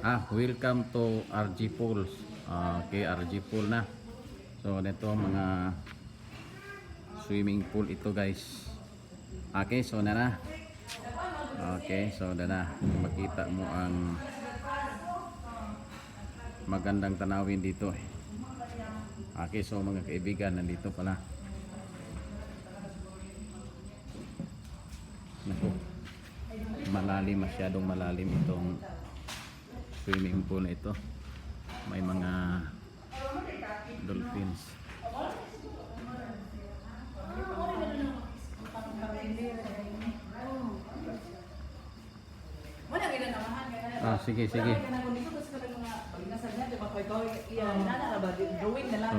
Welcome to RG Pools. Okay, RG Pool na. So, nito mga swimming pool ito, guys. Okay, so na. Okay, so na. Makita mo ang magandang tanawin dito. Okay, so mga kaibigan, nandito pala. Naku, malalim, masyadong malalim itong swimming pool na ito. May mga dolphins. Sige. Drawing na lang.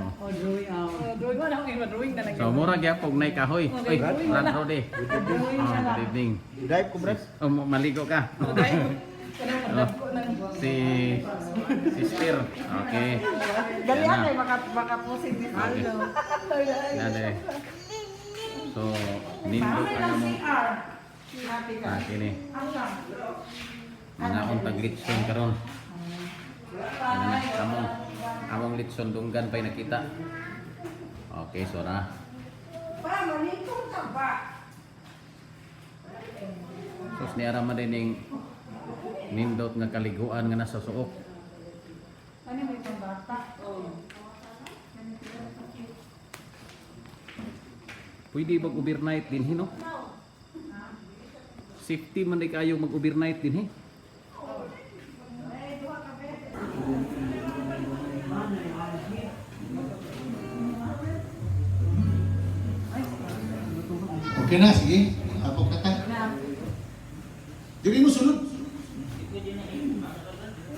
Drawing mo lang, drawing na lang. So mura gyapon nay kahoy. Oy, Brad Rode. Good evening. Dive ko, Brad. Maligo ka. Si Sister. Okay. Dali ay makapusin din. Dali. So, nindot ano mo. Kini. Mga untag litson karon. Among litson dunggan pa'y nakita. Okay, so na. So, niyara man din yung nindot nga kaliguan nga nasa suok. Ano may pambata? Pwede mag-overnight din hino? Safety man di kayo mag-overnight din Okay na, sige. Apok na tayo. Dili mo sulod.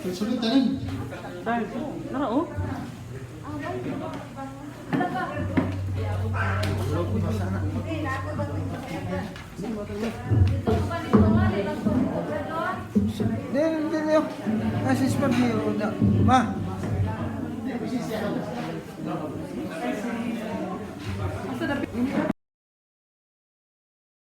Sulod tanan. Nara oh. Din. Asis pag niyo. Ma.